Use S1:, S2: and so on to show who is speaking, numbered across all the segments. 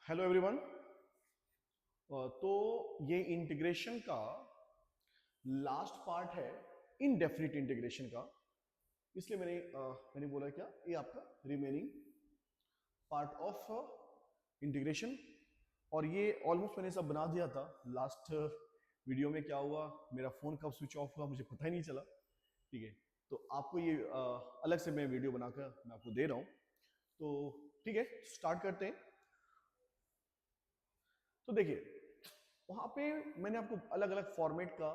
S1: Hello everyone. तो ये integration का लास्ट पार्ट है, इनडेफिनिट इंटीग्रेशन का। इसलिए मैंने बोला क्या, ये आपका रिमेनिंग पार्ट ऑफ इंटीग्रेशन। और ये ऑलमोस्ट मैंने सब बना दिया था। लास्ट वीडियो में क्या हुआ, मेरा फोन कब स्विच ऑफ हुआ मुझे पता ही नहीं चला। ठीक है, तो आपको ये अलग से मैं वीडियो बनाकर मैं आपको दे रहा हूं। तो ठीक है, स्टार्ट करते हैं। तो देखिए, वहां पे मैंने आपको अलग अलग फॉर्मेट का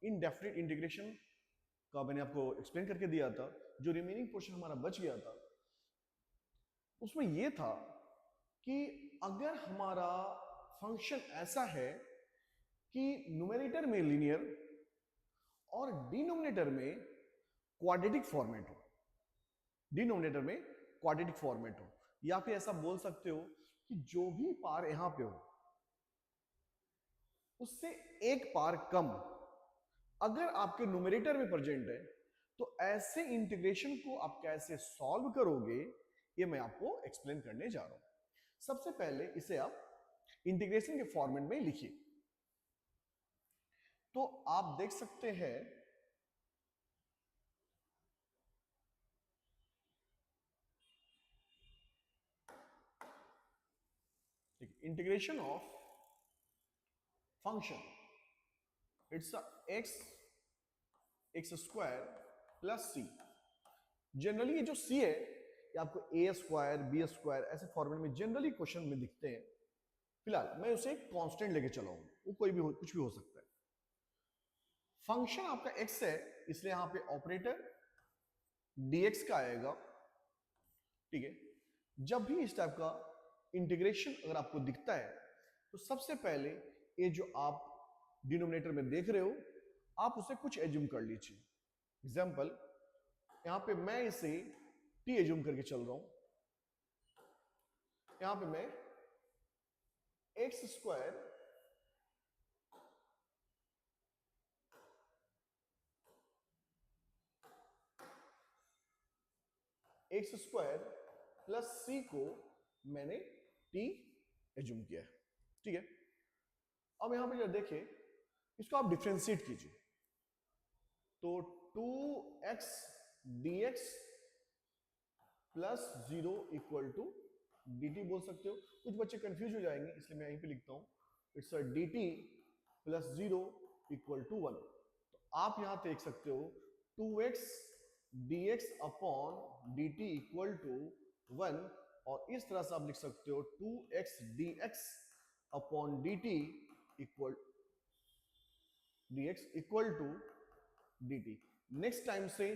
S1: इनडेफिनिट इंटीग्रेशन का मैंने आपको एक्सप्लेन करके दिया था। जो रिमेनिंग पोर्शन हमारा बच गया था उसमें यह था कि अगर हमारा फंक्शन ऐसा है कि न्यूमरेटर में लीनियर और डिनोमिनेटर में क्वाड्रेटिक फॉर्मेट हो, डिनोमिनेटर में क्वाड्रेटिक फॉर्मेट हो, या फिर ऐसा बोल सकते हो कि जो भी पार यहां पे हो उससे एक पार कम अगर आपके न्यूमरेटर में प्रेजेंट है, तो ऐसे इंटीग्रेशन को आप कैसे सॉल्व करोगे ये मैं आपको एक्सप्लेन करने जा रहा हूं। सबसे पहले इसे आप इंटीग्रेशन के फॉर्मेट में लिखिए। तो आप देख सकते हैं integration of function, it's x square plus c. Generally ये जो सी है ये आपको ए स्क्वायर बी स्क्वायर ऐसे फॉर्मेट में जनरली क्वेश्चन में दिखते हैं। फिलहाल मैं उसे कांस्टेंट लेके चला हूं, वो कोई भी कुछ भी हो सकता है। फंक्शन आपका एक्स है, इसलिए यहां पे ऑपरेटर डीएक्स का आएगा। ठीक है, जब भी इस टाइप का इंटीग्रेशन अगर आपको दिखता है तो सबसे पहले ये जो आप डिनोमिनेटर में देख रहे हो आप उसे कुछ एज्यूम कर लीजिए। एग्जाम्पल, यहां पे मैं इसे टी एज्यूम करके चल रहा हूं। यहां पे मैं x square x square plus C को मैंने टी एज्यूम किया है। ठीक है, अब यहां पे जब देखें इसको आप डिफ्रेंशिएट कीजिए तो 2x dx plus 0 equal to dt बोल सकते हो। कुछ बच्चे कंफ्यूज हो जाएंगे इसलिए मैं यहीं पे लिखता हूं, it's a dt plus 0 equal to 1। तो आप यहां देख सकते हो 2x dx upon dt equal to 1, और इस तरह से आप लिख सकते हो 2x dx upon dt equal to dt। Next time से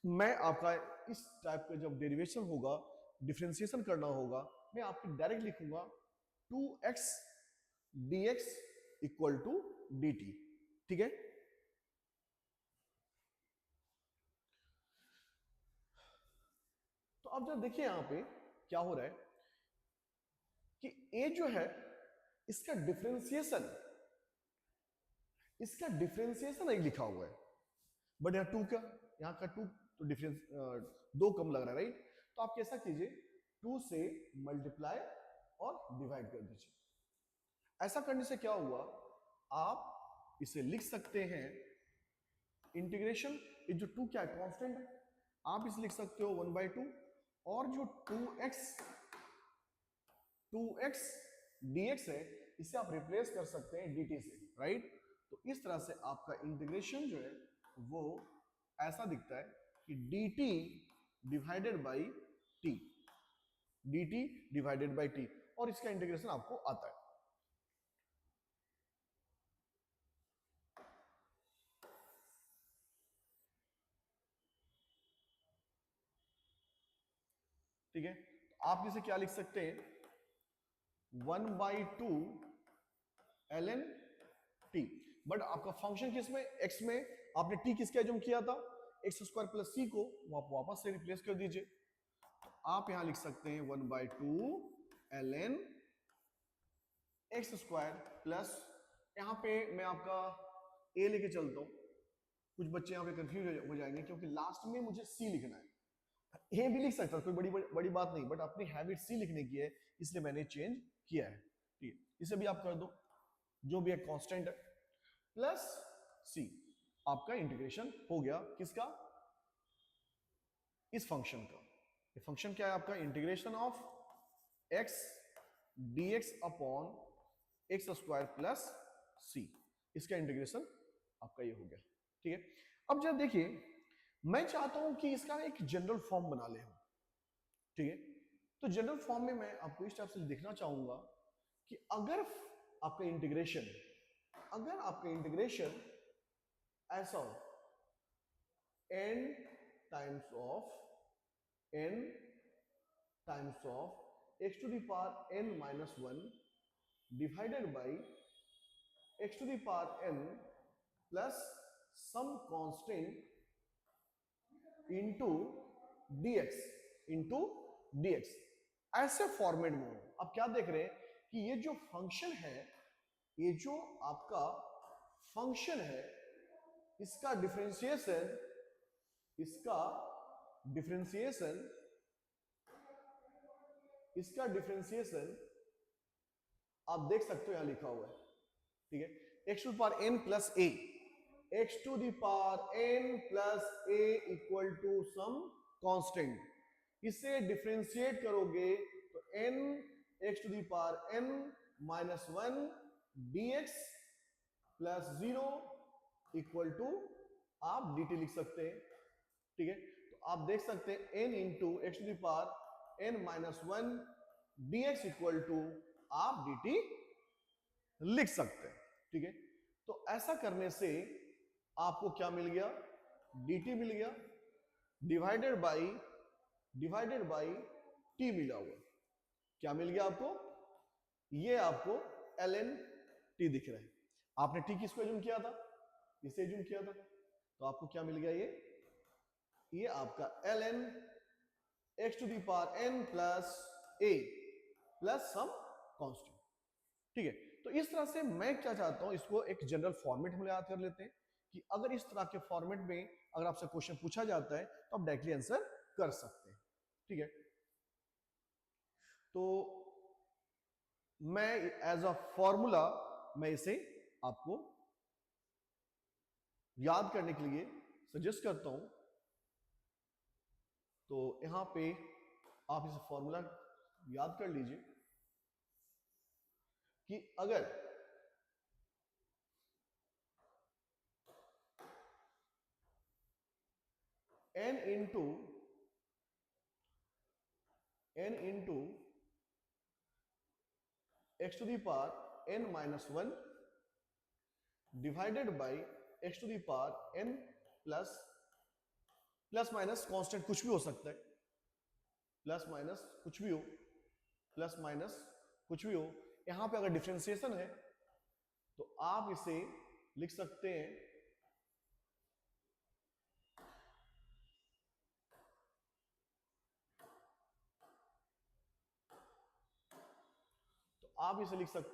S1: मैं आपका इस टाइप का जब डेरिवेशन होगा, डिफरेंशिएशन करना होगा, मैं आपको डायरेक्ट लिखूंगा 2x dx equal to dt। ठीक है, तो अब जब देखिए यहां पे क्या हो रहा है कि a जो है इसका डिफरेंशिएशन नहीं लिखा हुआ है, बट यहाँ टू का, यहाँ का टू तो डिफरेंस दो कम लग रहा है, राइट। तो आप कैसा कीजिए, टू से मल्टीप्लाई और डिवाइड कर दीजिए। ऐसा करने से क्या हुआ, आप इसे लिख सकते हैं इंटीग्रेशन, ये जो टू क्या है कांस्टेंट है, आप इसे लिख सकते हो 1/2, और जो 2x dx है इसे आप रिप्लेस कर सकते हैं dt से, राइट। तो इस तरह से आपका इंटीग्रेशन जो है वो ऐसा दिखता है कि dt divided by T, dt divided by T, और इसका इंटीग्रेशन आपको आता है। ठीक है, तो आप इसे क्या लिख सकते हैं, 1/2 ln टी। बट आपका फंक्शन किस में, एक्स में, आपने टी किसके एज्यूम किया था, एक्स स्क्वायर प्लस सी को, वो आप वापस से रिप्लेस कर दीजिए। तो आप यहां लिख सकते हैं 1/2 ln एक्स स्क्वायर प्लस, यहां पे मैं आपका ए लेके चलता हूं, कुछ बच्चे यहां पे कंफ्यूज हो जाएंगे क्योंकि लास्ट में मुझे सी लिखना है। ए भी लिख सकता, कोई बड़ी बात नहीं, बट अपनी हैबिट सी लिखने की है, इसलिए मैंने चेंज किया है। ठीक है, इसे भी आप कर दो, जो भी एक कांस्टेंट है प्लस सी, आपका इंटीग्रेशन हो गया किसका, इस फंक्शन का। ये फंक्शन क्या है आपका, integration of x dx upon x square plus C, इसका इंटीग्रेशन आपका ये हो गया। ठीक है, अब जब देखिए मैं चाहता हूं कि इसका एक जनरल फॉर्म बना ले हम। ठीक है, तो जनरल फॉर्म में मैं आपको इस टाइप से देखना चाहूंगा कि अगर आपका इंटीग्रेशन ऐसा हो n times of x to the power n minus 1 divided by x to the power n plus some constant into dx ऐसे फॉर्मेट में हो। अब क्या देख रहे हैं कि ये जो फंक्शन है, ये जो आपका फंक्शन है, इसका डिफरेंशिएशन आप देख सकते हो, यहां लिखा हुआ है। ठीक है, x to the power n plus a, x to the power n plus a equal to some constant. इसे डिफरेंशिएट करोगे तो n x to the power n minus 1 dx plus 0 equal to आप dt लिख सकते हैं। ठीक है, तो आप देख सकते हैं n into x to the power n minus 1 dx equal to आप dt लिख सकते हैं। ठीक है, तो ऐसा करने से आपको क्या मिल गया, dt मिल गया डिवाइडेड बाई t मिला हुआ। क्या मिल गया आपको, ये आपको ln t दिख रहा है। आपने t किसको एज्यूम किया था, इसे एज्यूम किया था, तो आपको क्या मिल गया, ये आपका ln x to the power n plus a plus some constant. ठीक है, तो इस तरह से मैं क्या चाहता हूं, इसको एक जनरल फॉर्मेट में याद कर लेते हैं कि अगर इस तरह के फॉर्मेट में अगर आपसे क्वेश्चन पूछा जाता है तो आप डायरेक्टली आंसर कर सकते हैं। ठीक है, तो मैं एज अ फॉर्मूला मैं इसे आपको याद करने के लिए सजेस्ट करता हूं। तो यहां पे आप इसे फॉर्मूला याद कर लीजिए कि अगर n into x to the power n minus 1 divided by x to the power n plus minus constant कुछ भी हो सकता है, प्लस माइनस कुछ भी हो, यहां पे अगर डिफरेंशिएशन है तो आप इसे लिख सकते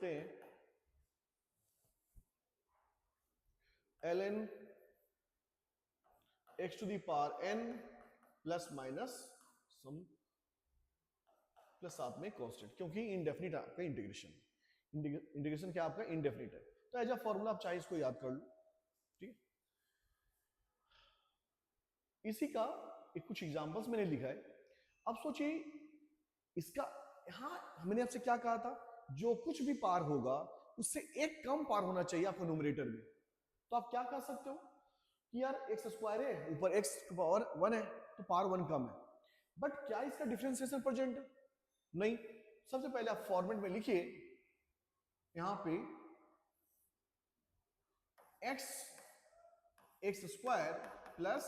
S1: हैं ln x to the power n plus minus some plus साथ में कांस्टेंट, क्योंकि इनडेफिनिट आपका इंटीग्रेशन क्या आपका इनडेफिनिट है। तो एज अ फॉर्मूला आप चाहे इसको याद कर लो। ठीक, इसी का एक कुछ एग्जांपल्स मैंने लिखा है। अब सोचिए इसका, यहां मैंने आपसे क्या कहा था, जो कुछ भी पार होगा उससे एक कम पार होना चाहिए आपको न्यूमरेटर में। तो आप क्या कह सकते हो कि यार एक्स स्क्वायर है, ऊपर एक्स पावर 1 है, तो पावर 1 कम है, बट क्या इसका डिफरेंशिएशन प्रेजेंट है, नहीं। सबसे पहले आप फॉर्मेट में लिखिए, यहां पे x square plus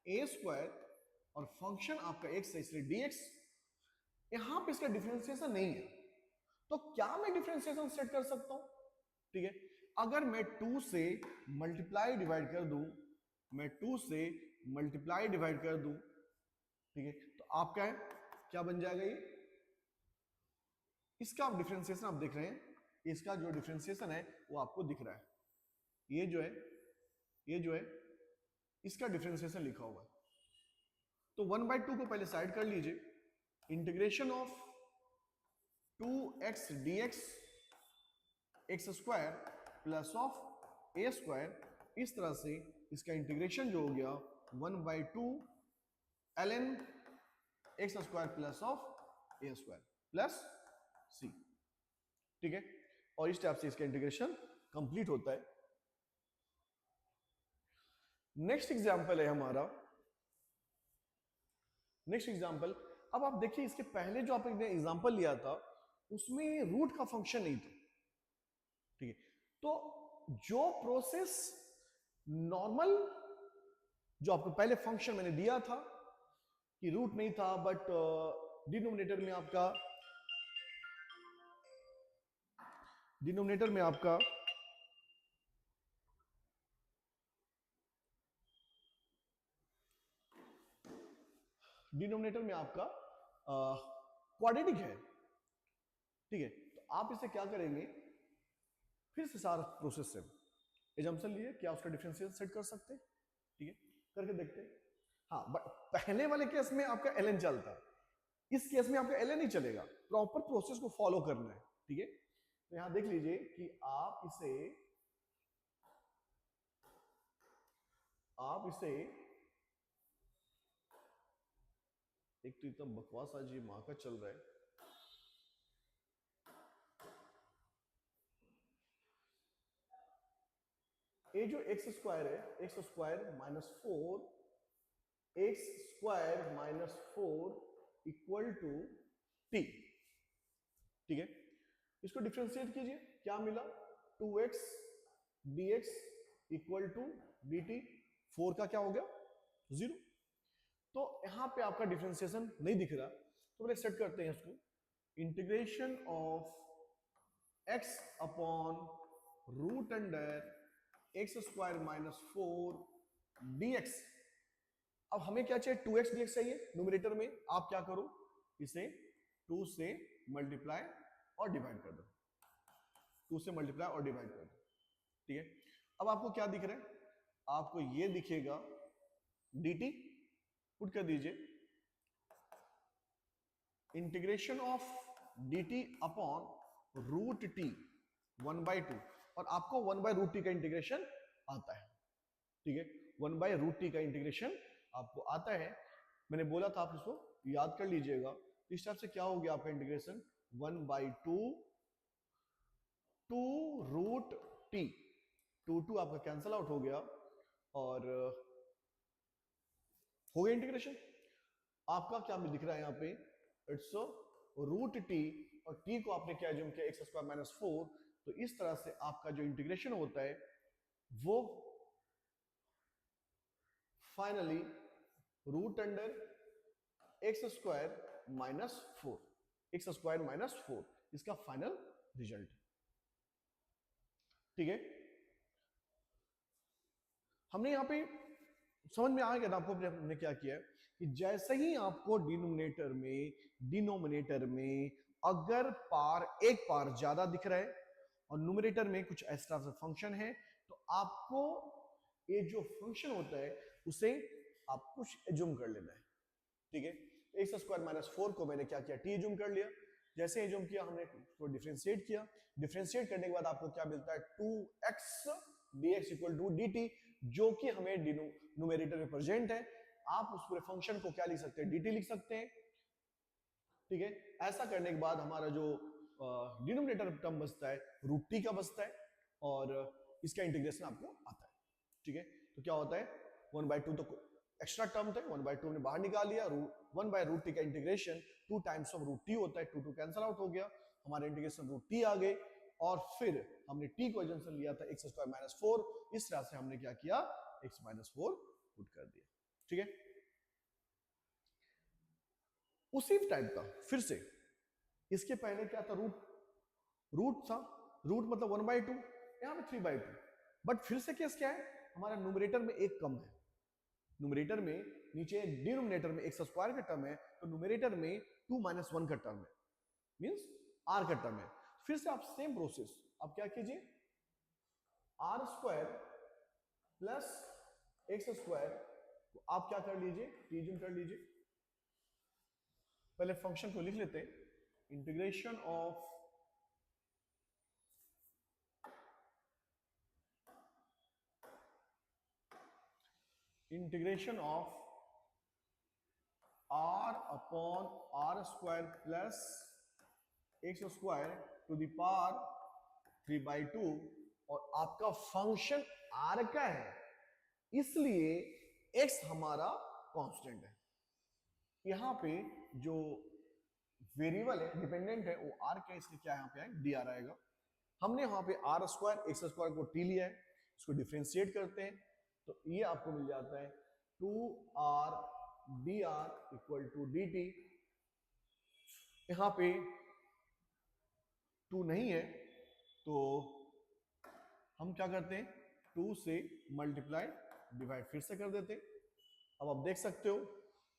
S1: a square और फंक्शन आपका एक्स है इसलिए dx, यहां पे इसका डिफरेंशिएशन नहीं है, तो क्या मैं डिफरेंशिएशन सेट कर सकता हूं। ठीक है, अगर मैं 2 से मल्टीप्लाई डिवाइड कर दूं, ठीक है, तो आपका क्या बन जाएगा, ये इसका आप डिफरेंशिएशन आप देख रहे हैं, इसका जो डिफरेंशिएशन है वो आपको दिख रहा है, ये जो है इसका डिफरेंशिएशन लिखा हुआ है। तो 1/2 को पहले साइड कर लीजिए, integration of 2x dx x square plus of a square, इस तरह से इसका इंटीग्रेशन जो हो गया 1/2 ln x square plus of a square plus C. ठीक है, और इस टाइप से इसका इंटीग्रेशन कंप्लीट होता है। नेक्स्ट एग्जांपल है हमारा, नेक्स्ट एग्जांपल, अब आप देखिए इसके पहले जो आपने एग्जांपल लिया था उसमें रूट का फंक्शन नहीं था। ठीक है, तो जो प्रोसेस नॉर्मल, जो आपको पहले फंक्शन मैंने दिया था कि रूट नहीं था, बट डिनोमिनेटर में आपका क्वाड्रेटिक है। ठीक है, तो आप इसे क्या करेंगे, फिर से सारा प्रोसेस से एजम्पशन लिए क्या उसका डिफरेंशियल सेट कर सकते हैं। ठीक है, करके देखते हैं। हाँ, बट पहले वाले केस में आपका ln चलता, इस केस में आपका ln नहीं चलेगा, प्रॉपर प्रोसेस को फॉलो करना है। ठीक है, तो यहां देख लीजिए कि आप इसे एक तो इतना बकवास आज ये माँ का चल रहा है। ये जो एक्स स्क्वायर है, x square minus 4 equal to t. ठीक है, इसको डिफरेंशिएट कीजिए, क्या मिला, 2x dx equal to dt। 4 का क्या हो गया, 0। तो यहां पे आपका डिफरेंशिएशन नहीं दिख रहा, तो पहले सेट करते हैं इसको, integration of x upon root under x square minus 4 dx। अब हमें क्या चाहिए, 2x dx चाहिए न्यूमरेटर में। आप क्या करो, इसे 2 से मल्टीप्लाई और डिवाइड कर दो, 2 से मल्टीप्लाई और डिवाइड कर दो। ठीक है, अब आपको क्या दिख रहा है, आपको ये दिखेगा dt, पुट कर दीजिए integration of dt upon root t 1/2, और आपको 1/√t का इंटीग्रेशन आता है। ठीक है, 1/√t का इंटीग्रेशन आपको आता है। मैंने बोला था, आप इसको याद कर लीजिएगा। इस टाइप से क्या हो गया आपका इंटीग्रेशन, 1/2 2√t, 2 आपका कैंसल आउट हो गया और हो गया इंटीग्रेशन। आपका क्या दिख रहा है यहाँ पे, इट्स √t, और t को आपने क्या एज्यूम किया, एक्स स्क्वायर माइनस 4। तो इस तरह से आपका जो इंटीग्रेशन होता है वो finally root under x square minus 4, x square minus 4 इसका फाइनल रिजल्ट। ठीक है, हमने यहां पे समझ में आ गया ना आपको हमने क्या किया कि जैसे ही आपको डिनोमिनेटर में अगर एक पार ज्यादा दिख रहा है और न्यूमरेटर में कुछ एक्स्ट्रा फंक्शन है, तो आपको ये जो फंक्शन होता है उसे आप कुछ एज्यूम कर लेना है। ठीक है, एक्स स्क्वायर माइनस 4 को मैंने क्या किया, टी एज्यूम कर लिया। जैसे एज्यूम किया हमने तो डिफरेंशिएट किया, डिफरेंशिएट करने के बाद आपको क्या मिलता है, 2x dx equal to dt, जो कि हमें न्यूमरेटर में प्रेजेंट है। आप उस पूरे फंक्शन को क्या लिख सकते हैं, dt लिख सकते हैं। ठीक है, ऐसा करने के बाद हमारा जो डिनोमिनेटर टर्म बचता है √t का बचता है, और इसका इंटीग्रेशन आपको आता है। ठीक है, तो क्या होता है, 1/2 तो एक्स्ट्रा टर्म थे, 1/2 ने बाहर निकाल लिया, 1/√t का इंटीग्रेशन 2 टाइम्स ऑफ √t होता है, 2 कैंसल आउट हो गया, हमारा इंटीग्रेशन √t आ गए, और फिर हमने t को एजम्पशन लिया था एक्स स्क्वायर माइनस 4, इस तरह से हमने क्या किया, x माइनस 4 पुट कर दिया। ठीक है, उसी टाइप का फिर से इसके पहले क्या था, रूट था, रूट मतलब 1/2, यहां पे 3/2, बट फिर से केस क्या है, हमारा न्यूमरेटर में एक कम है, न्यूमरेटर में नीचे डिनोमिनेटर में एक्स स्क्वायर का टर्म है, तो न्यूमरेटर में 2 - 1 का टर्म है, मींस r का टर्म है। फिर से आप सेम प्रोसेस, आप क्या कीजिए, r² प्लस एक्स स्क्वायर तो आप क्या कर लीजिए, टीजिम कर लीजिए। पहले फंक्शन को लिख लेते हैं, integration of r upon r square plus x square to the power 3/2, और आपका फंक्शन r का है, इसलिए x हमारा कांस्टेंट है। यहां पे जो वेरिएबल है, डिपेंडेंट है, वो r का है, इसलिए क्या यहां पे आएगा, dr आएगा। हमने यहां पे r स्क्वायर एक्स स्क्वायर को t लिया है, इसको डिफरेंशिएट करते हैं तो ये आपको मिल जाता है 2r dr equal to dt। यहां पे 2 नहीं है तो हम क्या करते हैं, 2 से मल्टीप्लाई डिवाइड फिर से कर देते हैं। अब आप देख सकते हो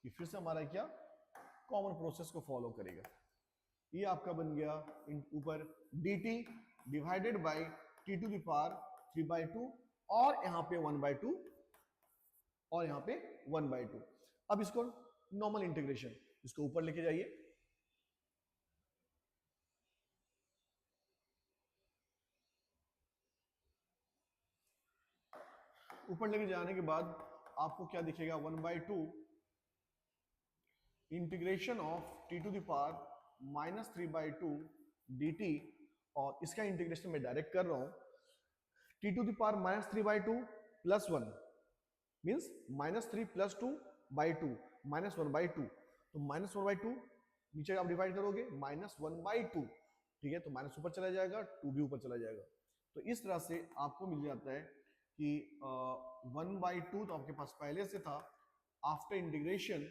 S1: कि फिर से हमारा क्या कॉमन प्रोसेस को फॉलो करेगा। ये आपका बन गया ऊपर dt divided by t to the power 3/2, और यहां पे 1/2, और यहां पे 1/2। अब इसको नॉर्मल इंटीग्रेशन, इसको ऊपर लेके जाइए, ऊपर लेके जाने के बाद आपको क्या दिखेगा, 1/2 integration of t to the power -3/2 dt, और इसका इंटीग्रेशन मैं डायरेक्ट कर रहा हूं, t to the power -3/2 plus 1 means -3 + 2/2 -1/2, तो -1/2 नीचे आप डिवाइड करोगे -1/2, ठीक है, तो माइनस ऊपर चला जाएगा, 2 भी ऊपर चला जाएगा। तो इस तरह से आपको मिल जाता है कि 1/2 तो आपके पास पहले से था, आफ्टर इंटीग्रेशन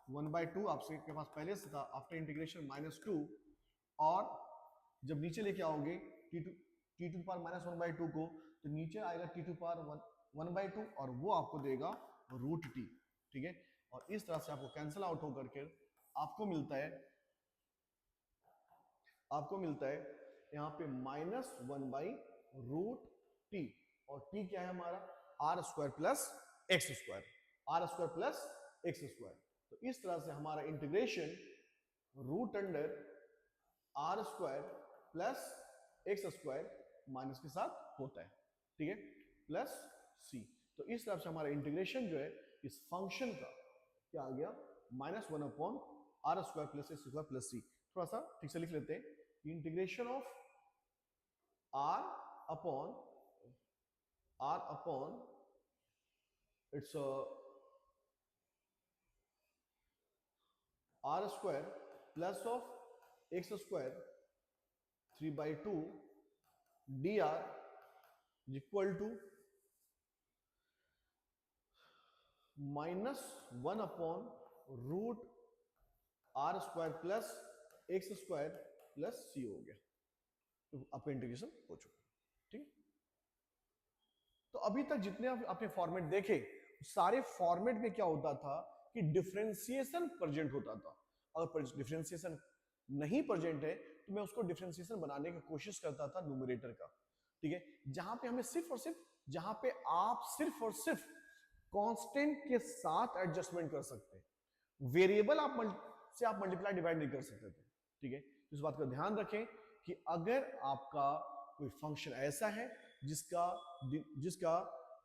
S1: 1/2 आपके पास पहले से था, आफ्टर इंटीग्रेशन -2, और जब नीचे लेके आओगे t टू द पावर -1/2 को, तो नीचे आएगा t टू द पावर 1/2, और वो आपको देगा √t, ठीक है। और इस तरह से आपको कैंसिल आउट होकर के आपको मिलता है यहाँ पे -1/√t, और t क्या है हमारा, r² plus x square, r² plus x square. तो इस तरह से हमारा integration √r² plus x square minus के साथ होता है, ठीक है, प्लस c। तो इस तरह से हमारा इंटीग्रेशन जो है इस फंक्शन का क्या आ गया, -1/r² plus x square plus c। थोड़ा सा ठीक से लिख लेते हैं, integration of r upon it's r² plus of x square 3/2 dr equal to -1/√r² plus x square plus c हो गया। तो आपका इंटीग्रेशन हो चुका, ठीक है। तो अभी तक जितने आपने फॉर्मेट देखे, सारे फॉर्मेट में क्या होता था कि डिफरेंशिएशन प्रेजेंट होता था। अगर डिफरेंशिएशन नहीं प्रेजेंट है तो मैं उसको डिफरेंशिएशन बनाने की कोशिश करता था न्यूमरेटर का, ठीक है, जहां पे हमें सिर्फ और सिर्फ कांस्टेंट के साथ एडजस्टमेंट कर सकते हैं, वेरिएबल आप मल्टीप्लाई डिवाइड नहीं कर सकते थे, ठीक है। इस बात का ध्यान रखें कि अगर आपका कोई फंक्शन ऐसा है जिसका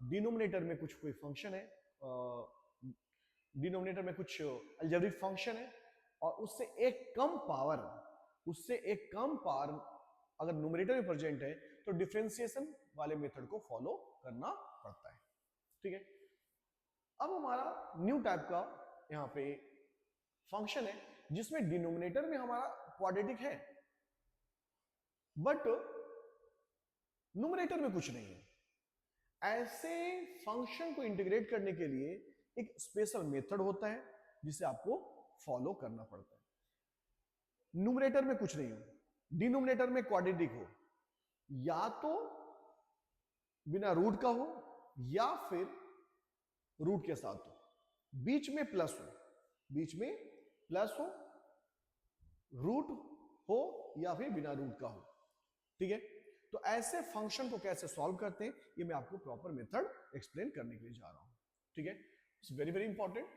S1: डिनोमिनेटर में कुछ कोई फंक्शन है, डिनोमिनेटर में कुछ अलजेब्रिक फंक्शन है, और उससे एक कम पावर अगर न्यूमरेटर में प्रेजेंट है, तो डिफरेंशिएशन वाले मेथड को फॉलो करना पड़ता है, ठीक है। अब हमारा न्यू टाइप का यहां पे फंक्शन है जिसमें डिनोमिनेटर में हमारा क्वाड्रेटिक है, बट न्यूमरेटर में कुछ नहीं है। ऐसे फंक्शन को इंटीग्रेट करने के लिए एक स्पेशल मेथड होता है जिसे आपको फॉलो करना पड़ता है। न्यूमरेटर में कुछ नहीं हो, डिनोमिनेटर में क्वाड्रेटिक हो, या तो बिना रूट का हो या फिर रूट के साथ हो, बीच में प्लस हो, रूट हो या फिर बिना रूट का हो, ठीक है। तो ऐसे फंक्शन को कैसे सॉल्व करते हैं, ये मैं आपको प्रॉपर मेथड एक्सप्लेन करने के लिए जा रहा हूं, ठीक है। It's very very important.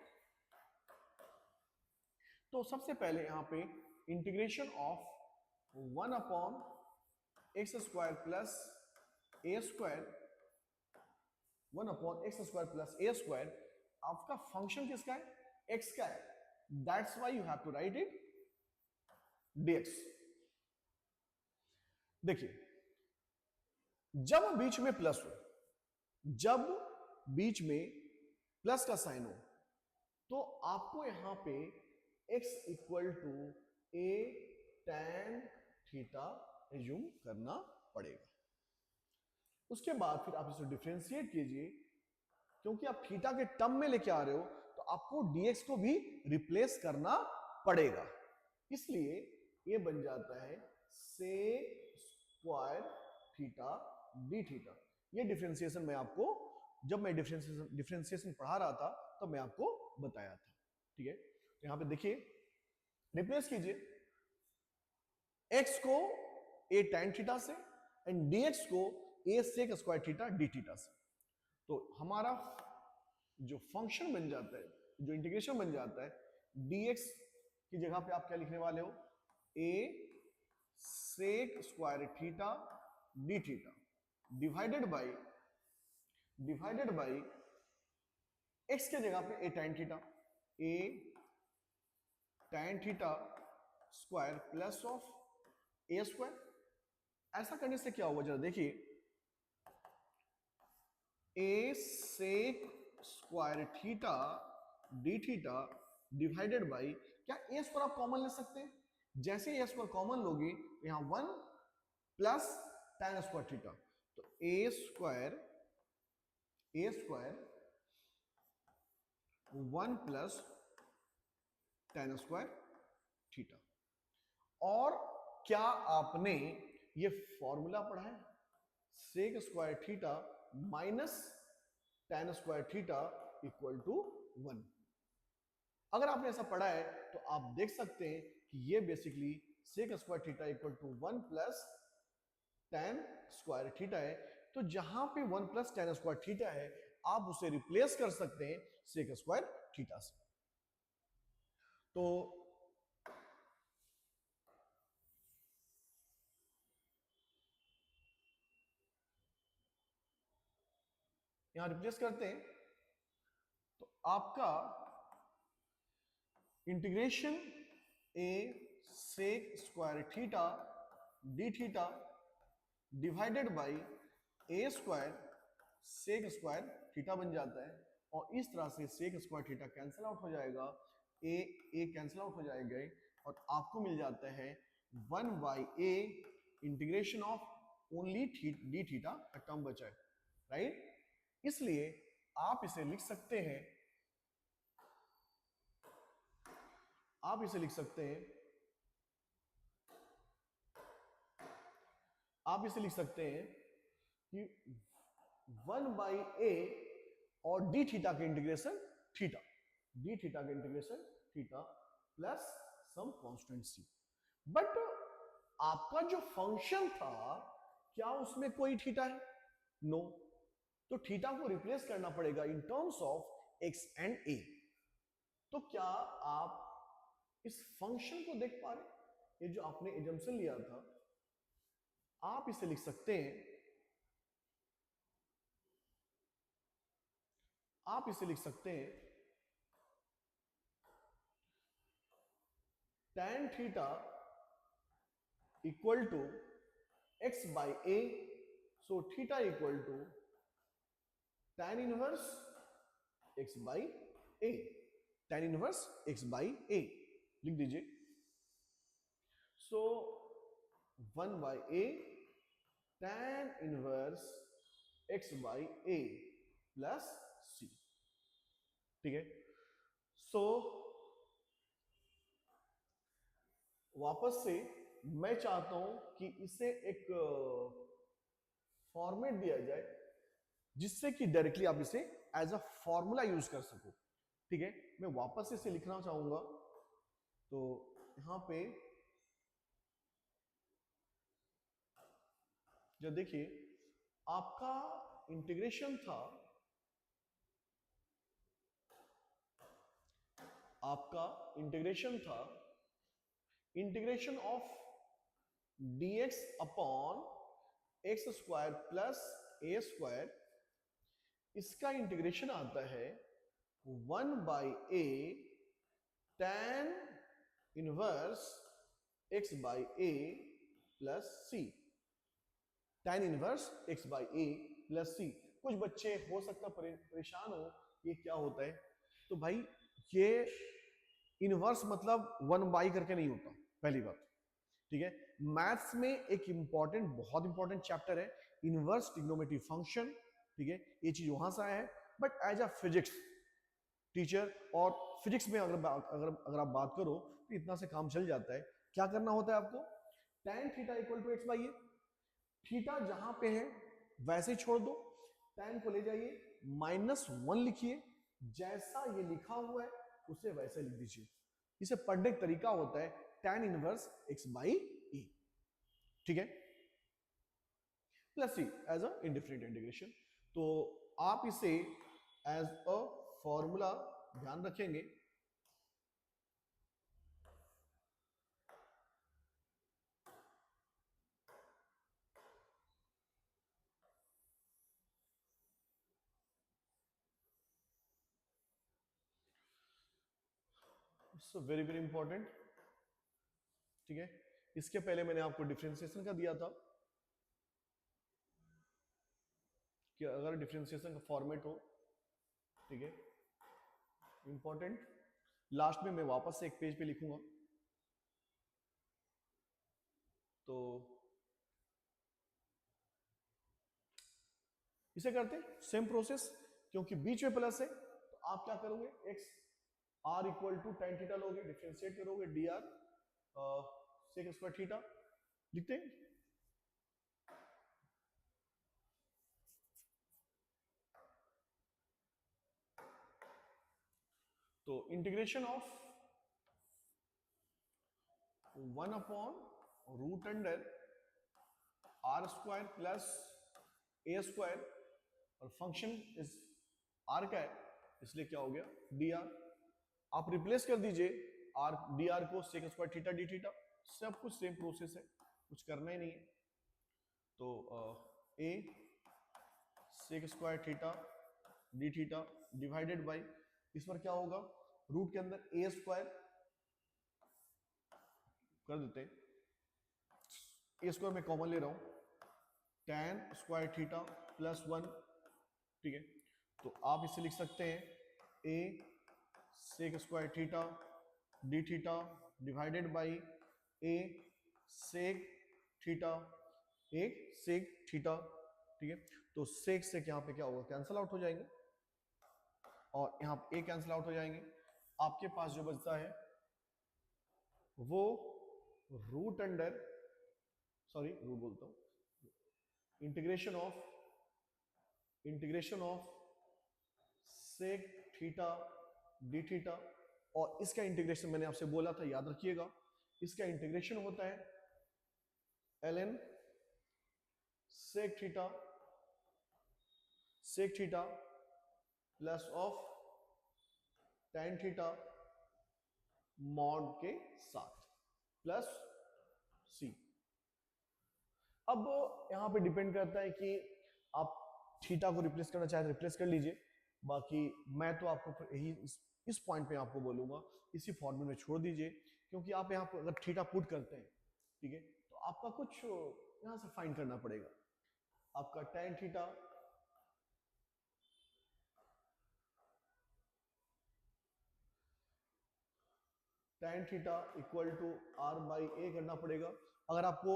S1: तो सबसे पहले यहां पे integration of 1/x² plus a square, 1/x² plus a square आपका फंक्शन किसका है? x का है। That's why you have to write it dx। देखिए, जब बीच में प्लस हो, जब बीच में प्लस का साइन हो, तो आपको यहां पे x equal to a tan theta assume करना पड़ेगा। उसके बाद फिर आप इसे डिफरेंशिएट कीजिए, क्योंकि आप थीटा के टर्म में लेके आ रहे हो तो आपको dx को भी रिप्लेस करना पड़ेगा। इसलिए ये बन जाता है sec square theta d theta. ये डिफरेंशिएशन मैं आपको, जब मैं डिफरेंशिएशन पढ़ा रहा था तब मैं आपको बताया था। ठीक है, तो यहां पे देखिए, रिप्लेस कीजिए x को a tan थीटा से एंड dx को a sec square theta d theta से। तो हमारा जो फंक्शन बन जाता है, जो इंटीग्रेशन बन जाता है, dx की जगह पे आप क्या लिखने वाले हो? a sec square theta d theta divided by x के जगह पे a tan theta, a tan theta square plus of a square. ऐसा करने से क्या होगा जरा देखिए, a sec square theta d theta divided by, क्या a स्क्वायर आप कॉमन ले सकते हैं? जैसे a स्क्वायर कॉमन लोगे तो यहां 1 प्लस tan स्क्वायर थीटा, तो a square 1 plus tan square theta. और क्या आपने ये फॉर्मूला पढ़ा है? Sec square theta minus tan square theta equal to 1। अगर आपने ऐसा पढ़ा है तो आप देख सकते हैं कि ये basically sec square theta equal to 1 plus tan square theta है। तो जहां पे 1 प्लस tan स्क्वायर थीटा है, आप उसे रिप्लेस कर सकते हैं सेक स्क्वायर थीटा से। तो यहां रिप्लेस करते हैं तो आपका integration a sec square theta d theta divided by a square sec square theta बन जाता है। और इस तरह से sec square theta cancel out हो जाएगा, a कैंसिल आउट हो जाएगा और आपको मिल जाता है 1 by a integration of only D theta का टर्म बचा है, राइट। इसलिए आप इसे लिख सकते हैं, आप इसे लिख सकते हैं, आप इसे लिख सकते हैं कि 1 बाई a और डी थीटा के इंटीग्रेशन थीटा, डी थीटा के integration theta plus some constant c। But आपका जो फंक्शन था, क्या उसमें कोई थीटा है? नो। तो थीटा को रिप्लेस करना पड़ेगा in terms of x and a। तो क्या आप इस फंक्शन को देख पा रहे? ये जो आपने एजम्पशन लिया था, आप इसे लिख सकते हैं, आप इसे लिख सकते हैं tan theta equal to x by a, so theta equal to tan inverse x by a, tan inverse x by a लिख दीजिए। So 1 by a tan inverse x by a plus c। ठीक है, सो वापस से मैं चाहता हूं कि इसे एक फॉर्मेट दिया जाए जिससे कि डायरेक्टली आप इसे एज अ फॉर्मूला यूज कर सको। ठीक है, मैं वापस से इसे लिखना चाहूंगा। तो यहां पे जो देखिए, आपका इंटीग्रेशन था आपका इंटीग्रेशन था, integration of dx upon x square plus a square, इसका इंटीग्रेशन आता है 1/a tan inverse x by a plus C, tan inverse x by a plus C. कुछ बच्चे हो सकता परेशान हो ये क्या होता है, तो भाई ये इनवर्स मतलब 1/, करके नहीं होता, पहली बात, ठीक है। मैथ्स में एक इंपॉर्टेंट, बहुत इंपॉर्टेंट चैप्टर है इनवर्स ट्रिग्नोमेट्री फंक्शन, ठीक है, ये चीज वहां से आया है। But as a physics teacher और फिजिक्स में अगर आप बात करो तो इतना से काम चल जाता है। क्या करना होता है आपको, tan theta equal to x by a, theta जहां पे है वैसे ही छोड़ दो, tan को ले जाइए -1 लिखिए, जैसा ये लिखा हुआ है उसे वैसे लिख दीजिए। इसे पढ़ने का तरीका होता है tan inverse x by a, ठीक है, plus C as a indifferent integration. तो आप इसे एज अ फॉर्मूला ध्यान रखेंगे। सो वेरी वेरी इंपॉर्टेंट, ठीक है। इसके पहले मैंने आपको डिफरेंशिएशन का दिया था कि अगर डिफरेंशिएशन का फॉर्मेट हो, ठीक है, इंपॉर्टेंट। लास्ट में मैं वापस से एक पेज पे लिखूंगा, तो इसे करते हैं सेम प्रोसेस, क्योंकि बीच में प्लस है तो आप क्या करोगे, x r equal to tan theta लोगे, डिफरेंशिएट करोगे d r sec square theta, लिखते हैं। तो integration of 1 upon root under r square plus a square, और फंक्शन इस आर का है इसलिए क्या हो गया डी आर। आप रिप्लेस कर दीजिए आर डी आर को sec square theta d theta, सब कुछ सेम प्रोसेस है, कुछ करना ही नहीं है। तो a sec square theta d theta divided by, इस पर क्या होगा, रूट के अंदर ए स्क्वायर कर देते हैं, ए स्क्वायर में कॉमन ले रहा हूं, tan स्क्वायर थीटा प्लस 1, ठीक है। तो आप इसे लिख सकते हैं a sec square theta d theta divided by a sec theta a sec theta, ठीक है। तो सेक से यहाँ पे क्या होगा, कैंसल आउट हो जाएंगे, और यहाँ पे ए कैंसल आउट हो जाएंगे। आपके पास जो बचता है वो रूट अंडर, सॉरी रूट बोलता हूं, integration of sec theta d theta, और इसका इंटीग्रेशन मैंने आपसे बोला था, याद रखिएगा, इसका इंटीग्रेशन होता है ln sec theta plus of tan theta mod के साथ प्लस सी। अब यहां पे डिपेंड करता है कि आप थीटा को रिप्लेस करना चाहे तो रिप्लेस कर लीजिए, बाकी मैं तो आपको यही इस पॉइंट पे आपको बोलूंगा इसी फॉर्मूले में छोड़ दीजिए, क्योंकि आप यहाँ पर अगर थीटा पुट करते हैं, ठीक है, तो आपका कुछ यहां से फाइंड करना पड़ेगा। आपका tan theta tan theta equal to r by a करना पड़ेगा। अगर आपको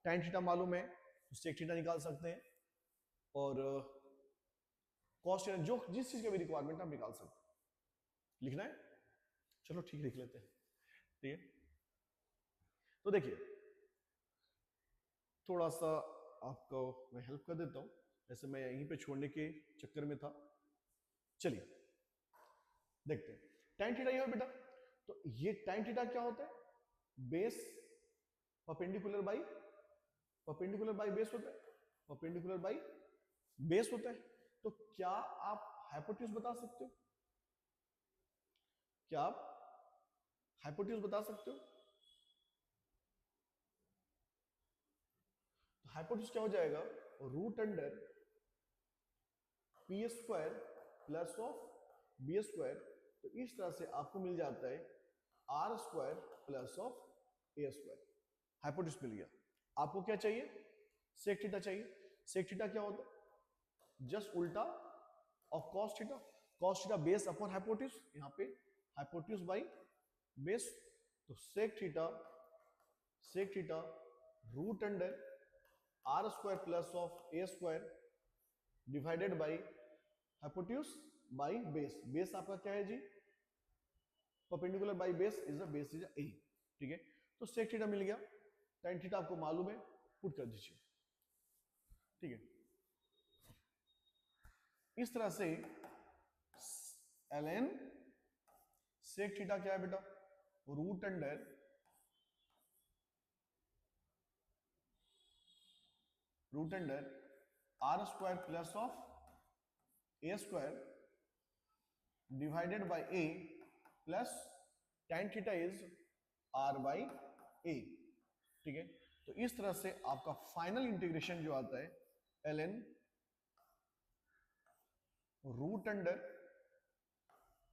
S1: tan थीटा मालूम है तो सेक थीटा निकाल सकते हैं, और कॉस्ट जो जिस चीज का भी रिक्वायरमेंट आप निकाल सकते हैं। लिखना है, चलो ठीक लिख लेते हैं, ठीक है। तो देखिए थोड़ा सा आपको मैं हेल्प कर देता हूं, जैसे मैं यहीं पे छोड़ने के चक्कर में था। चलिए देखते हैं tan थीटा ये हो बेटा, तो ये tan थीटा क्या होता है, बेस परपेंडिकुलर बाई बेस होता है, परपेंडिकुलर बाई बेस होता है। तो क्या आप हाइपोटेन्यूज बता सकते हो, क्या आप हाइपोटेन्यूज बता सकते हो? तो हाइपोटेन्यूज क्या हो जाएगा? Root under p square plus of b square. तो इस तरह से आपको मिल जाता है r square plus of a square. Hypotenuse मिल गया। आपको क्या चाहिए? सेक थीटा चाहिए। सेक थीटा क्या होता है? जस्ट उल्टा of cos theta. Cos theta base upon hypotenuse, यहां पे हाइपोटेन्यूज बाई बेस। तो sec theta root under r square plus of a square divided by hypotenuse by base. Base आपका क्या है जी? Perpendicular by base is the base is a. ठीक है, तो सेक थीटा मिल गया। tan थीटा आपको मालूम है, पुट कर दीजिए। ठीक है, इस तरह से ln सेक थीटा क्या है बेटा? Root under r square plus of a square divided by a plus tan theta is r by a. ठीक है, तो इस तरह से आपका फाइनल इंटीग्रेशन जो आता है ln root under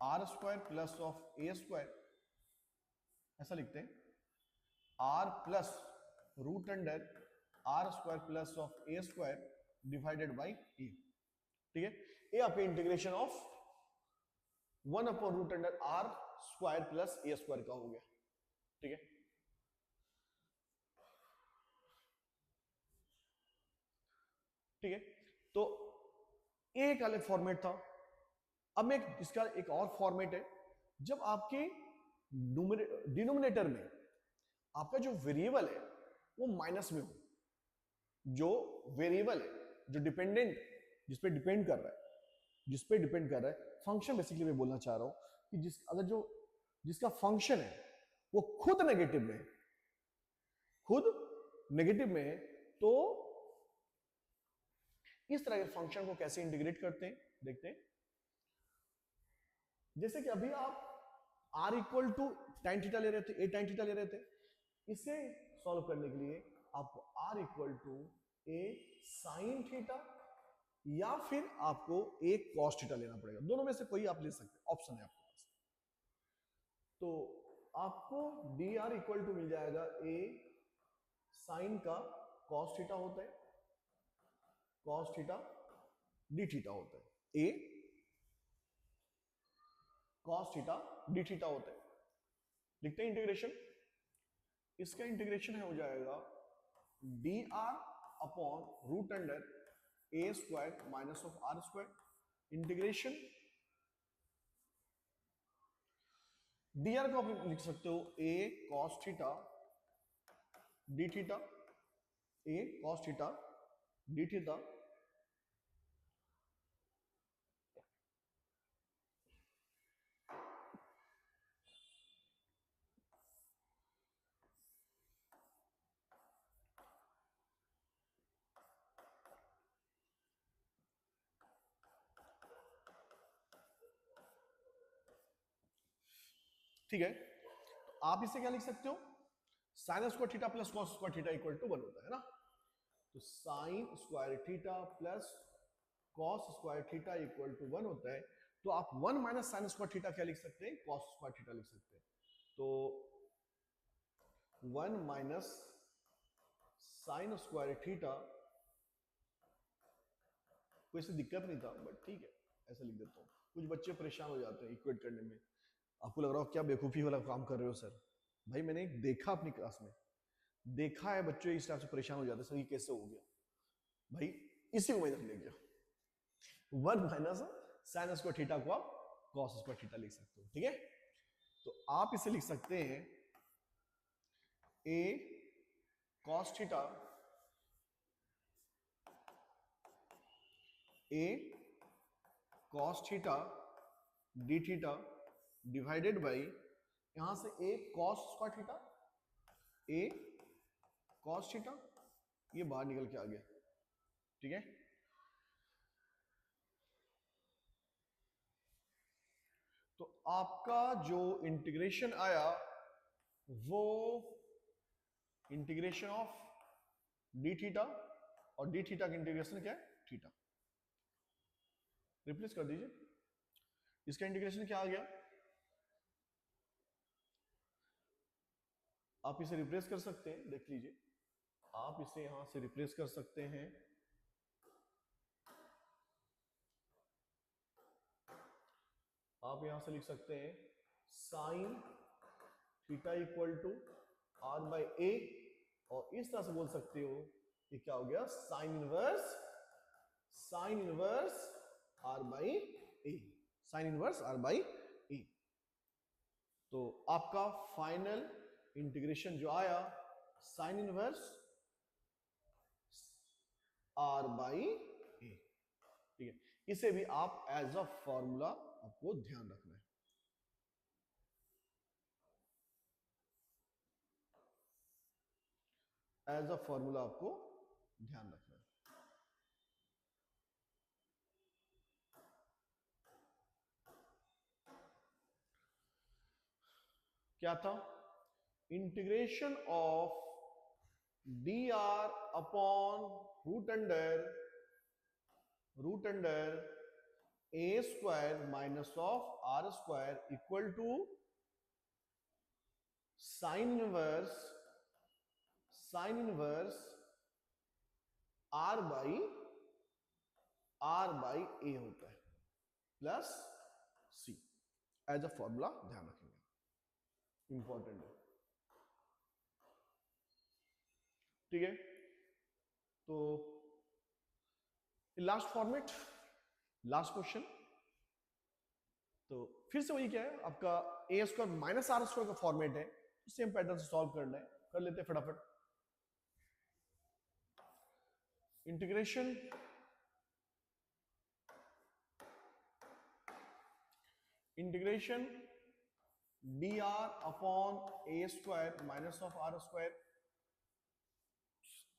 S1: r square plus of a square, ऐसा लिखते हैं r plus root under r square plus of a square divided by a. ठीक है, ये आपके इंटीग्रेशन ऑफ 1/रूट under r square plus a square का हो गया। ठीक है, ठीक है, तो एक अलग फॉर्मेट था। अब मैं इसका एक और फॉर्मेट है, जब आपके डिनोमिनेटर में आपका जो वेरिएबल है वो माइनस में हो, जो वेरिएबल है, जो डिपेंडेंट, जिस पे डिपेंड कर रहा है फंक्शन, बेसिकली मैं बोलना चाह रहा हूं कि जिसका फंक्शन है वो खुद नेगेटिव में है, तो इस तरह के फंक्शन को कैसे इंटीग्रेट करते हैं देखते हैं। जैसे कि अभी आप r equal to tan theta ले रहे थे, a tan थीटा ले रहे थे, इसे सॉल्व करने के लिए आपको r equal to a sin theta या फिर आपको a cos थीटा लेना पड़ेगा। दोनों में से कोई आप ले सकते हैं, ऑप्शन है आपके पास। तो आपको dr इक्वल टू मिल जाएगा a sin का cos थीटा होता है, cos थीटा d थीटा होता है, a cos theta d theta होता है। लिखते हैं इंटीग्रेशन। इसका इंटीग्रेशन है हो जाएगा dr upon root under a square minus of r square. Integration dr को आप लिख सकते हो a cos theta d theta, a cos theta d theta ठीक है, तो आप इसे क्या लिख सकते हो? Sine square theta plus cos square theta equal to 1 होता है ना। तो sine square theta plus cos square theta equal to 1 होता है। तो आप 1 माइनस साइन स्क्वायर थीटा क्या लिख सकते हैं? कॉस स्क्वायर थीटा लिख सकते हैं। तो 1 माइनस साइन स्क्वायर थीटा, कोई ऐसी दिक्कत नहीं था, बट ठीक है ऐसा लिख देता हूँ। कुछ बच्चे परेशान हो जाते हैं इक्वेट करने में, आपको लग रहा हो क्या बेवकूफी वाला काम कर रहे हो सर। भाई मैंने देखा अपनी क्लास में, देखा है बच्चे इस टाइप से परेशान हो जाते हैं, सर ये कैसे हो गया भाई, इसी को मैं ले गया। 1 माइनस साइन स्क्वायर थीटा को आप कॉस स्क्वायर थीटा लिख सकते हो। ठीक है, तो आप इसे लिख सकते हैं a cos theta, a cos theta d theta divided by, यहां से a cos square theta, a cos theta, ये बाहर निकल के आ गया। ठीक है, तो आपका जो इंटीग्रेशन आया वो इंटीग्रेशन ऑफ डी थीटा, और डी थीटा का इंटीग्रेशन क्या है, थीटा। रिप्लेस कर दीजिए, इसका इंटीग्रेशन क्या आ गया, आप इसे रिप्लेस कर सकते हैं, देख लीजिए, आप इसे यहां से रिप्लेस कर सकते हैं। आप यहां से लिख सकते हैं sine theta equal to r by a, और इस तरह से बोल सकते हो ये क्या हो गया, sine inverse r by a, sine inverse r by a. तो आपका फाइनल इंटीग्रेशन जो आया sine inverse r by a, ठीक है। इसे भी आप एज अ फॉर्मूला आपको ध्यान रखना है। एज अ फॉर्मूला आपको ध्यान रखना है। क्या था, integration of d r upon root under a square minus of r square equal to sine inverse r by a होता है plus C, as a formula ध्यान रखेंगे, इंपॉर्टेंट है, ठीक है। तो लास्ट फॉर्मेट, लास्ट क्वेश्चन, तो फिर से वही क्या है आपका a square minus r square का फॉर्मेट है, सेम पैटर्न से सॉल्व करना है, कर लेते हैं फटाफट। Integration d r upon a square minus of r square,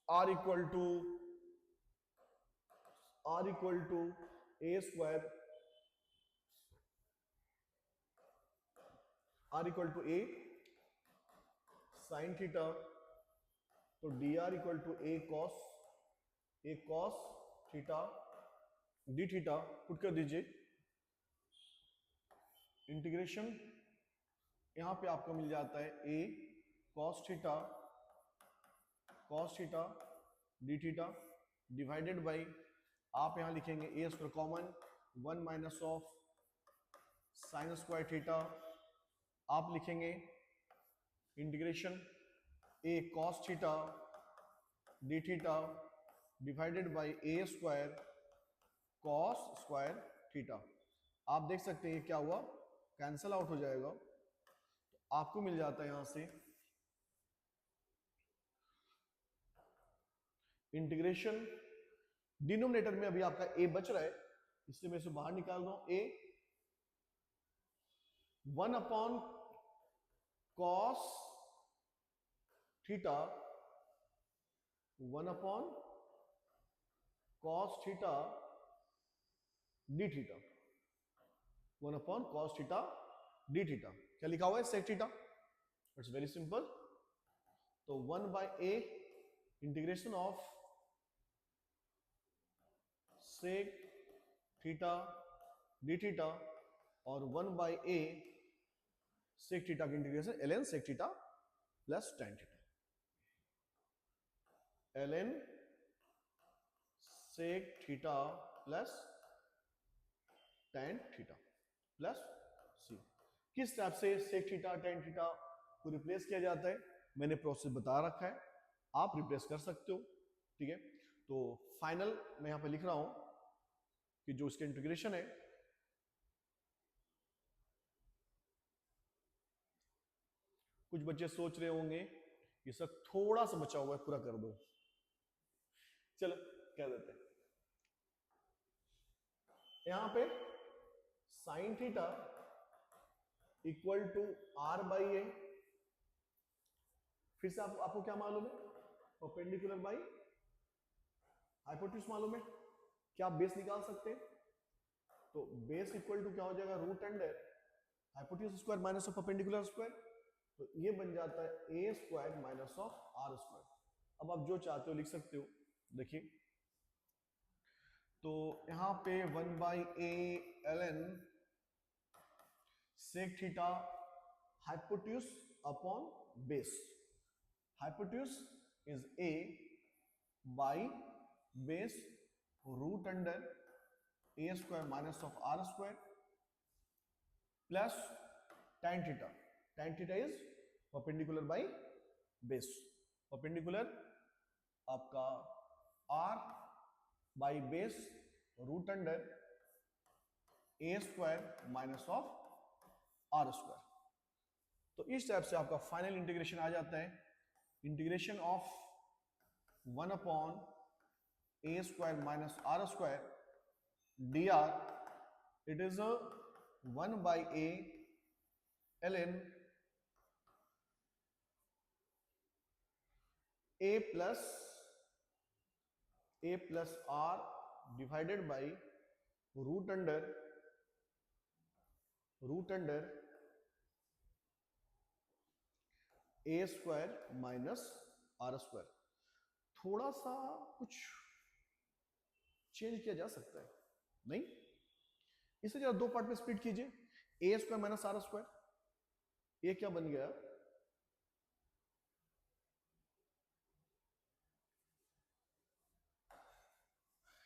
S1: r equal to a square, r equal to a sine theta, तो d r equal to a cos theta d theta, put कर दीजिए। Integration यहां पे आपको मिल जाता है a cos theta d theta divided by, आप यहां लिखेंगे a square common, 1 minus of sine square theta, आप लिखेंगे integration a cos theta d theta divided by a square cos square theta. आप देख सकते हैं क्या हुआ, कैंसल आउट हो जाएगा, तो आपको मिल जाता है यहां से इंटीग्रेशन, डिनोमिनेटर में अभी आपका ए बच रहा है, इसलिए मैं इसे बाहर निकाल रहा हूं, a 1 upon cos theta 1 upon cos theta d theta, 1 upon cos theta d theta, क्या लिखा हुआ है, sec theta, it's very simple. तो 1 by a integration of sec theta d theta, और 1 बाय ए सेक थीटा की इंटीग्रेशन ln sec theta plus tan theta, ln sec theta plus tan theta plus C. किस type से sec theta tan theta को replace किया जाता है, मैंने प्रोसेस बता रखा है, आप रिप्लेस कर सकते हो, ठीक है। तो फाइनल मैं यहां पे लिख रहा हूं कि जो इसका इंटीग्रेशन है, कुछ बच्चे सोच रहे होंगे ये सब थोड़ा सा बचा हुआ है, पूरा कर दो, चलो कह देते हैं। यहां पे sine theta equal to r by a, फिर से आपको क्या मालूम है, परपेंडिकुलर बाई हाइपोटेन्यूज मालूम है, क्या आप बेस निकाल सकते हैं, तो बेस इक्वल टू क्या हो जाएगा, root under hypotenuse square minus of perpendicular square, तो ये बन जाता है a square minus of r square. अब आप जो चाहते हो लिख सकते हो। देखिए तो यहां पे 1/a ln sec theta hypotenuse upon base. Hypotenuse is a by base root under a square minus of r square plus tan theta. Tan theta is perpendicular by base. Perpendicular आपका r by base root under a square minus of r square. तो इस type से आपका final integration आ जाता है। Integration of 1 upon a square minus r square dr, it is a 1/a ln a plus r divided by root under a square minus r square. थोड़ा सा कुछ change किया जा सकता है, नहीं? इसे जरा दो पार्ट में स्प्लिट कीजिए। ए स्क्वायर माइनस आर स्क्वायर, ये क्या बन गया?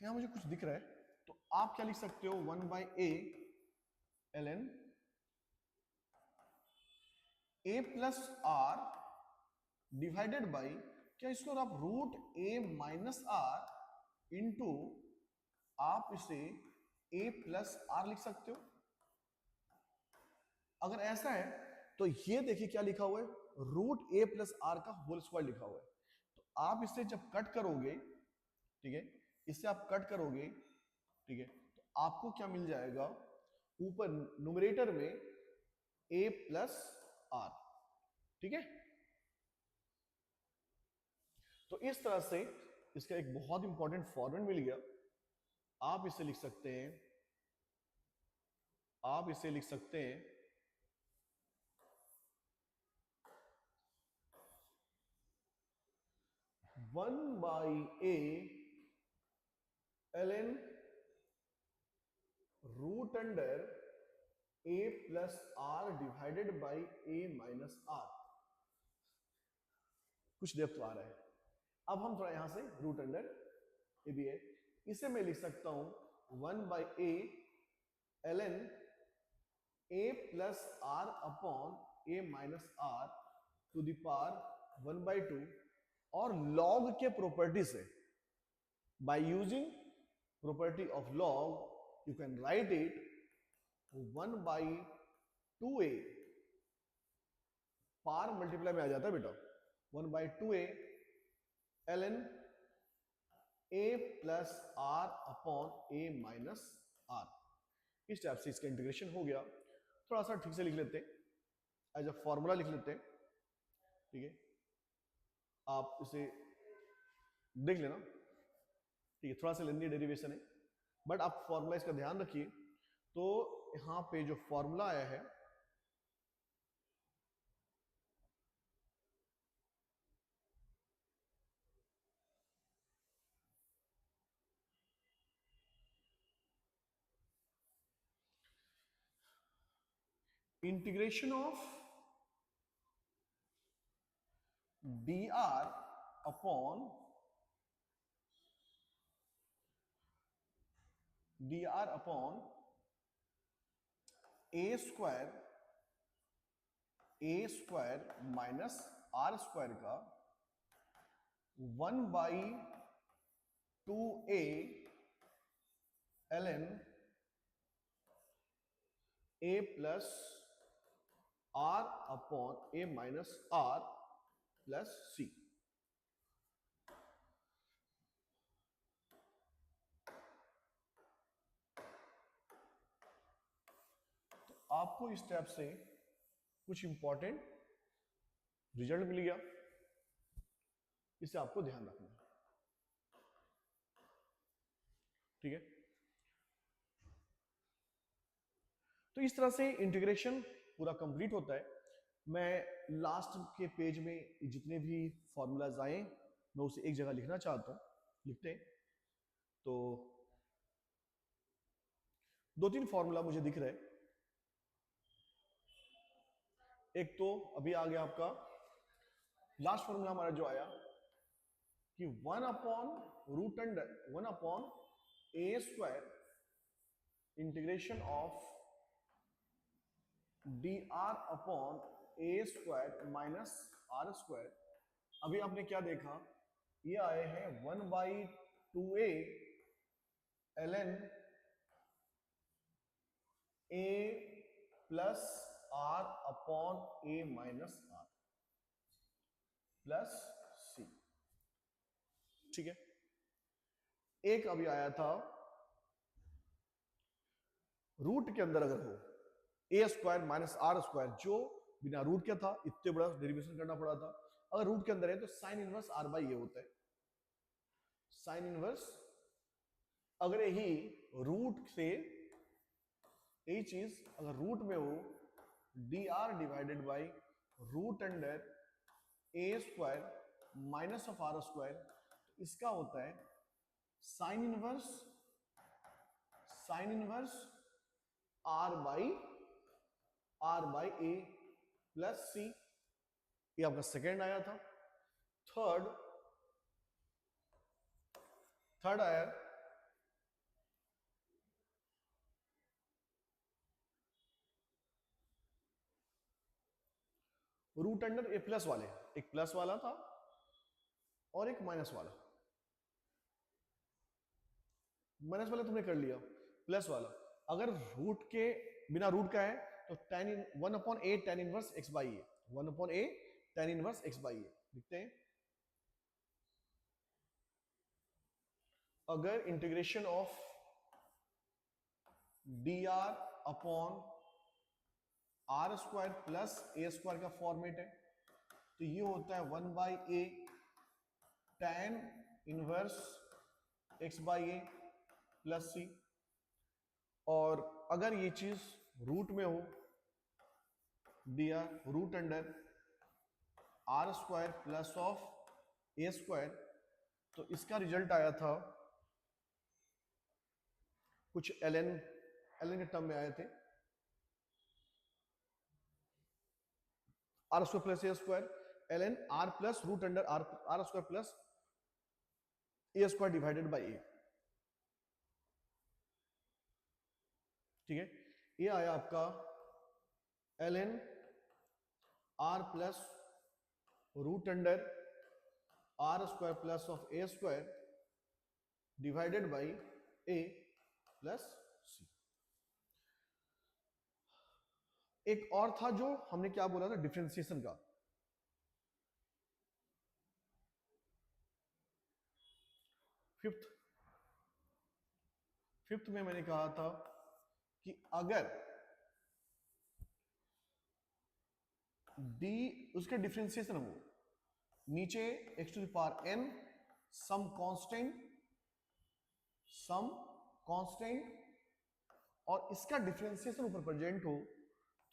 S1: यहां मुझे कुछ दिख रहा है, तो आप क्या लिख सकते हो? 1/a ln a plus r divided by, क्या इसको आप root a minus r into आप इसे a प्लस आर लिख सकते हो। अगर ऐसा है तो ये देखिए क्या लिखा हुआ है, रूट a प्लस आर का होल स्क्वायर लिखा हुआ है। तो आप इसे जब कट करोगे, ठीक है, इससे आप कट करोगे, ठीक है, तो आपको क्या मिल जाएगा? ऊपर न्यूमरेटर में a प्लस आर, ठीक है। तो इस तरह से इसका एक बहुत इंपॉर्टेंट फॉर्मूला मिल गया। आप इसे लिख सकते हैं, आप इसे लिख सकते हैं 1/a ln root under a plus r divided by a minus r. कुछ डेप्थ आ रहा है। अब हम थोड़ा यहां से रूट अंडर ए भी है, इसे मैं लिख सकता हूं 1/a ln a plus r upon a minus r to the power 1/2, और लॉग के प्रॉपर्टी से, by using property of log, you can write it 1/2a, पार मल्टीप्लाई में आ जाता है बेटा, 1/2a ln a plus r upon a minus r. इस टाइप से इसका इंटीग्रेशन हो गया। थोड़ा सा ठीक से लिख लेते हैं, एज अ फॉर्मूला लिख लेते हैं, ठीक है, आप इसे देख लेना, ठीक है। थोड़ा सा लेंदी डेरिवेशन है, बट आप फॉर्मूला इसका ध्यान रखिए। तो यहां पे जो फॉर्मूला आया है, integration of dr upon a square minus r square का 1/2a ln a plus r upon a minus r plus C. तो आपको इस स्टेप से कुछ इंपॉर्टेंट रिजल्ट मिल गया, इसे आपको ध्यान रखना है, ठीक है। तो इस तरह से इंटीग्रेशन पूरा कंप्लीट होता है। मैं लास्ट के पेज में जितने भी फॉर्मूलाज आए मैं उसे एक जगह लिखना चाहता हूं, लिखते हैं। तो दो तीन फॉर्मूला मुझे दिख रहे। एक तो अभी आ गया आपका लास्ट फॉर्मूला हमारा जो आया कि 1/√a² integration of dr/a² minus r²। अभी आपने क्या देखा, ये आए हैं 1/2a ln a plus r/a minus r plus c। ठीक है। एक अभी आया था रूट के अंदर अगर हो a² माइनस r², जो बिना रूट के था, इतने बड़ा डेरिवेशन करना पड़ा था। अगर रूट के अंदर है तो साइन इनवर्स r/a होता है। साइन इनवर्स, अगर यही रूट से यही चीज अगर रूट में हो dr divided by √a² minus of r², तो इसका होता है sine inverse r/a plus c। ये आपका सेकेंड आया था। थर्ड आया √a प्लस वाले, एक प्लस वाला था और एक माइनस वाला। माइनस वाला तुमने कर लिया, प्लस वाला अगर रूट के बिना रूट का है तो tan 1/a tan inverse x/a, 1/a tan inverse x/a लिखते हैं। अगर integration of dr/r² plus a² का फॉर्मेट है तो ये होता है 1/a tan inverse x/a plus c। और अगर ये चीज रूट में हो dr√r² प्लस ऑफ a², तो इसका रिजल्ट आया था कुछ ln के टर्म में आए थे, r² plus a² ln r plus √r² plus a² divided by a। ठीक है। ये आया आपका ln r plus √r² plus of a² divided by a plus c। एक और था जो हमने क्या बोला था डिफरेंशिएशन का। फिफ्थ में मैंने कहा था कि अगर d उसके डिफरेंशिएशन हो नीचे x⁴n सम कांस्टेंट और इसका डिफरेंशिएशन ऊपर प्रेजेंट हो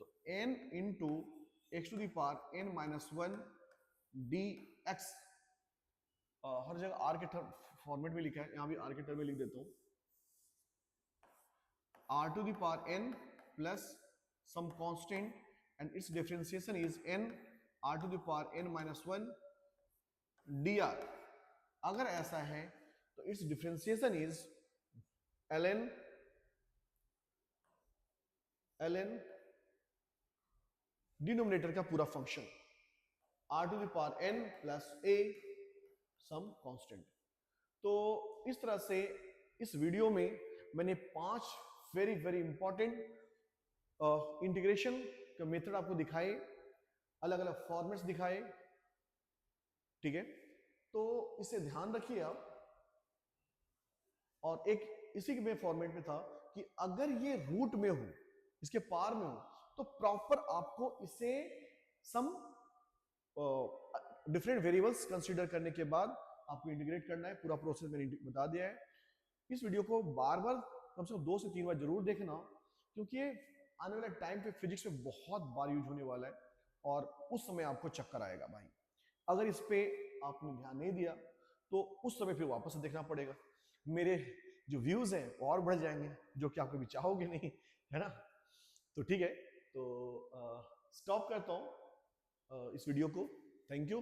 S1: तो n into x⁴n minus 1 dx, हर जगह r के फॉर्मेट में लिखा है, यहां भी r के टर्म में लिख देता हूं, r⁴n plus some constant and its differentiation is n r⁴n minus 1 dr। अगर ऐसा है तो its differentiation is ln denominator का पूरा function r⁴n plus a some constant. तो इस तरह से इस वीडियो में मैंने 5 वेरी वेरी इंपॉर्टेंट इंटीग्रेशन का मेथड आपको दिखाए, अलग अलग फॉर्मेट्स दिखाए। ठीक है, तो इसे ध्यान रखिए आप। और एक इसी में फॉर्मेट में था कि अगर ये रूट में हो, इसके पार में हो, तो प्रॉपर आपको इसे सम डिफरेंट वेरिएबल्स कंसीडर करने के बाद आपको इंटीग्रेट करना है। पूरा प्रोसेस मैंने बता दिया है। इस वीडियो को बार बार कम से कम 2 से 3 बार जरूर देखना, क्योंकि आने वाले टाइम पे फिजिक्स में बहुत बार यूज होने वाला है और उस समय आपको चक्कर आएगा भाई। अगर इस पे आपने ध्यान नहीं दिया तो उस समय फिर वापस से देखना पड़ेगा, मेरे जो व्यूज हैं और बढ़ जाएंगे, जो कि आप कभी चाहोगे नहीं, है ना। तो ठीक है, तो स्टॉप करता हूँ इस वीडियो को। Thank you.